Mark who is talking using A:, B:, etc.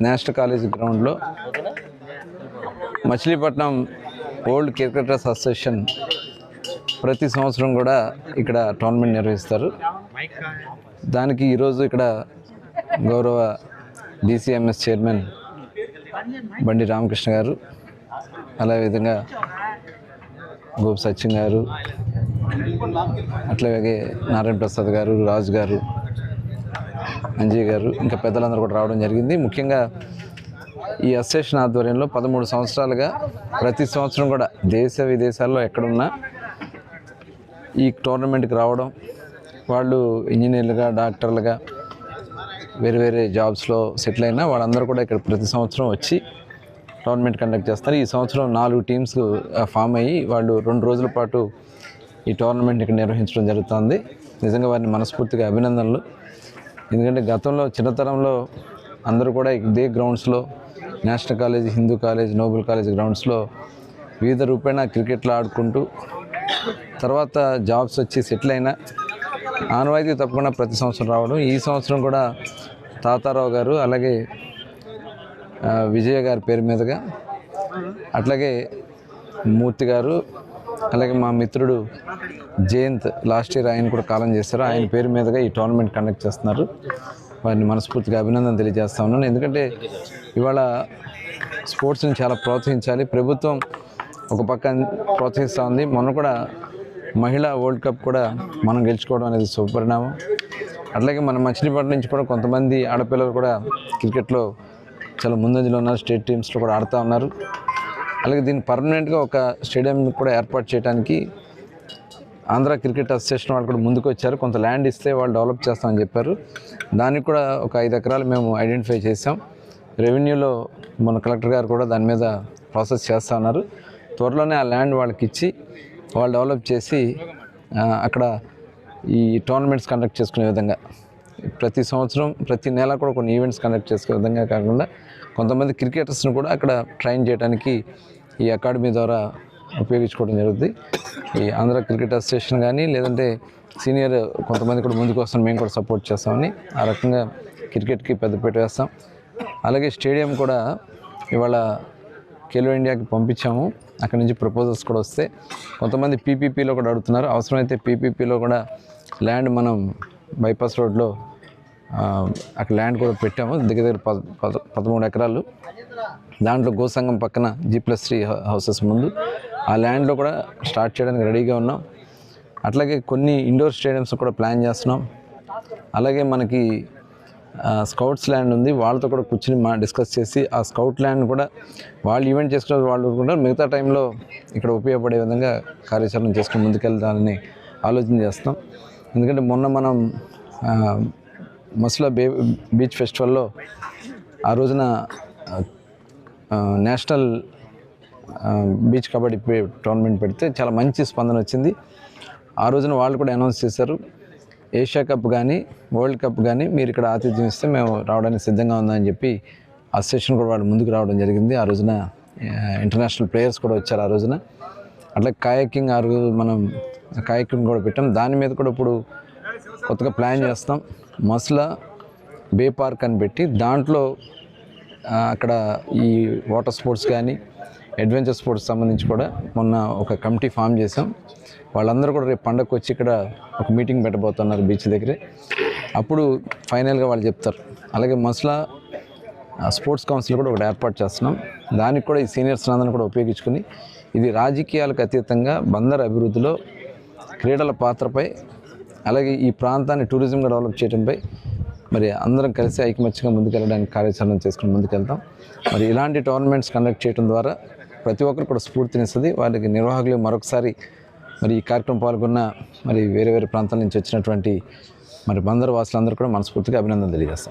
A: National college గ్రౌండ్లో Machilipatnam old cricketers association ప్రతి సంవత్సరం కూడా ఇక్కడ టోర్నమెంట్ నిర్వహిస్తారు. దానికి ఈరోజు ఇక్కడ గౌరవ DCMS చైర్మన్ బండి రామకృష్ణ గారు, అలాగే గోపి సత్యం గారు, అట్లాగే నారాయణ ప్రసాద్ గారు, రాజు గారు, అంజయ్ గారు, ఇంకా పెద్దలందరూ కూడా రావడం జరిగింది. ముఖ్యంగా ఈ అసోసియేషన్ ఆధ్వర్యంలో 13 సంవత్సరాలుగా ప్రతి సంవత్సరం కూడా దేశ విదేశాల్లో ఎక్కడున్నా ఈ టోర్నమెంట్కి రావడం, వాళ్ళు ఇంజనీర్లుగా, డాక్టర్లుగా వేరే వేరే జాబ్స్లో సెటిల్ అయినా వాళ్ళందరూ కూడా ఇక్కడ ప్రతి సంవత్సరం వచ్చి టోర్నమెంట్ కండక్ట్ చేస్తారు. ఈ సంవత్సరం 4 టీమ్స్ ఫామ్ అయ్యి వాళ్ళు 2 రోజుల పాటు ఈ టోర్నమెంట్ ఇక్కడ నిర్వహించడం జరుగుతుంది. నిజంగా వారిని మనస్ఫూర్తిగా అభినందనలు. ఎందుకంటే గతంలో చిన్నతనంలో అందరూ కూడా ఇదే గ్రౌండ్స్లో national college, Hindu college, Noble college గ్రౌండ్స్లో వివిధ రూపేణ క్రికెట్లు ఆడుకుంటూ తర్వాత జాబ్స్ వచ్చి సెటిల్ అయినా ఆనవాయితీ తప్పకుండా ప్రతి సంవత్సరం రావడం. ఈ సంవత్సరం కూడా తాతారావు గారు, అలాగే విజయ గారి పేరు మీదుగా, అట్లాగే మూర్తి గారు, అలాగే మా మిత్రుడు జయంత్ లాస్ట్ ఇయర్ ఆయన కూడా కాలం చేశారు, ఆయన పేరు మీదుగా ఈ టోర్నమెంట్ కండక్ట్ చేస్తున్నారు. వారిని మనస్ఫూర్తిగా అభినందన తెలియజేస్తా ఉన్నాను. ఎందుకంటే ఇవాళ స్పోర్ట్స్ని చాలా ప్రోత్సహించాలి. ప్రభుత్వం ఒక పక్క ప్రోత్సహిస్తూ ఉంది. మొన్న కూడా మహిళా వరల్డ్ కప్ కూడా మనం గెలుచుకోవడం అనేది శుభపరిణామం. అట్లాగే మన మచిలీపట్నం నుంచి కూడా కొంతమంది ఆడపిల్లలు కూడా క్రికెట్లో చాలా ముందంజలో ఉన్నారు, స్టేట్ టీమ్స్లో కూడా ఆడుతూ ఉన్నారు. అలాగే దీన్ని పర్మనెంట్గా ఒక స్టేడియం కూడా ఏర్పాటు చేయడానికి ఆంధ్ర క్రికెట్ అసోసియేషన్ వాళ్ళు కూడా ముందుకు వచ్చారు. కొంత ల్యాండ్ ఇస్తే వాళ్ళు డెవలప్ చేస్తామని చెప్పారు. దానికి కూడా ఒక 5 ఎకరాలు మేము ఐడెంటిఫై చేసాం. రెవెన్యూలో మన కలెక్టర్ గారు కూడా దాని మీద ప్రాసెస్ చేస్తూ ఉన్నారు. త్వరలోనే ఆ ల్యాండ్ వాళ్ళకి ఇచ్చి వాళ్ళు డెవలప్ చేసి అక్కడ ఈ టోర్నమెంట్స్ కండక్ట్ చేసుకునే విధంగా ప్రతి సంవత్సరం ప్రతి నెల కూడా కొన్ని ఈవెంట్స్ కండక్ట్ చేసుకునే విధంగా కాకుండా కొంతమంది క్రికెటర్స్ని కూడా అక్కడ ట్రైన్ చేయడానికి ఈ అకాడమీ ద్వారా ఉపయోగించుకోవడం జరుగుతుంది. ఈ ఆంధ్ర క్రికెట్ అసోసియేషన్ కానీ లేదంటే సీనియర్ కొంతమంది కూడా ముందుకు వస్తాం, మేము కూడా సపోర్ట్ చేస్తామని ఆ రకంగా క్రికెట్కి పెద్దపీట వేస్తాం. అలాగే స్టేడియం కూడా ఇవాళ ఖేలో ఇండియాకి పంపించాము. అక్కడి నుంచి ప్రపోజల్స్ కూడా వస్తే కొంతమంది PPPలో కూడా అడుగుతున్నారు. అవసరమైతే PPPలో కూడా ల్యాండ్ మనం బైపాస్ రోడ్లో అక్కడ ల్యాండ్ కూడా పెట్టాము. దగ్గర 13 ఎకరాలు. దాంట్లో గోసంగం పక్కన G+3 హౌసెస్ ముందు ఆ ల్యాండ్లో కూడా స్టార్ట్ చేయడానికి రెడీగా ఉన్నాం. అట్లాగే కొన్ని ఇండోర్ స్టేడియంస్ కూడా ప్లాన్ చేస్తున్నాం. అలాగే మనకి స్కౌట్స్ ల్యాండ్ ఉంది, వాళ్ళతో కూడా కూర్చుని డిస్కస్ చేసి ఆ స్కౌట్ ల్యాండ్ కూడా వాళ్ళు ఈవెంట్ చేసుకునే వాళ్ళు ఊరుకుంటారు. మిగతా టైంలో ఇక్కడ ఉపయోగపడే విధంగా కార్యాచరణ చేసుకుని ముందుకెళ్తానని ఆలోచన చేస్తాం. ఎందుకంటే మొన్న మనం మసులా బీచ్ ఫెస్టివల్లో ఆ రోజున నేషనల్ బీచ్ కబడ్డీ టోర్నమెంట్ పెడితే చాలా మంచి స్పందన వచ్చింది. ఆ రోజున వాళ్ళు కూడా అనౌన్స్ చేశారు, ఏషియా కప్ కానీ వరల్డ్ కప్ కానీ మీరు ఇక్కడ ఆతిథ్యం ఇస్తే మేము రావడానికి సిద్ధంగా ఉందని చెప్పి అసోసియేషన్ కూడా వాళ్ళు ముందుకు రావడం జరిగింది. ఆ రోజున ఇంటర్నేషనల్ ప్లేయర్స్ కూడా వచ్చారు ఆ రోజున. అట్లా కాయకింగ్ మనం కాయకింగ్ కూడా పెట్టాం. దాని మీద కూడా ఇప్పుడు కొత్తగా ప్లాన్ చేస్తాం. మసులా బే పార్క్ అని పెట్టి దాంట్లో అక్కడ ఈ వాటర్ స్పోర్ట్స్ కానీ అడ్వెంచర్ స్పోర్ట్స్ సంబంధించి కూడా మొన్న ఒక కమిటీ ఫామ్ చేసాం. వాళ్ళందరూ కూడా రేపు పండగకు వచ్చి ఇక్కడ ఒక మీటింగ్ పెట్టబోతున్నారు బీచ్ దగ్గరే. అప్పుడు ఫైనల్గా వాళ్ళు చెప్తారు. అలాగే మసులా స్పోర్ట్స్ కౌన్సిల్ కూడా ఒకటి ఏర్పాటు చేస్తున్నాం. దానికి కూడా ఈ సీనియర్స్ అందరిని కూడా ఉపయోగించుకుని ఇది రాజకీయాలకు అతీతంగా బందర్ అభివృద్ధిలో క్రీడల పాత్రపై, అలాగే ఈ ప్రాంతాన్ని టూరిజంగా డెవలప్ చేయడంపై మరి అందరం కలిసి ఐకమత్యంగా ముందుకెళ్ళడానికి కార్యాచరణ చేసుకుని ముందుకెళ్తాం. మరి ఇలాంటి టోర్నమెంట్స్ కండక్ట్ చేయడం ద్వారా ప్రతి ఒక్కరు కూడా స్ఫూర్తినిస్తుంది. వాళ్ళకి నిర్వాహకులు మరొకసారి మరి ఈ కార్యక్రమం పాల్గొన్న మరి వేరే వేరే ప్రాంతాల నుంచి వచ్చినటువంటి మరి బందర్ వాసులందరూ కూడా మనస్ఫూర్తిగా అభినందనలు తెలియజేస్తాం.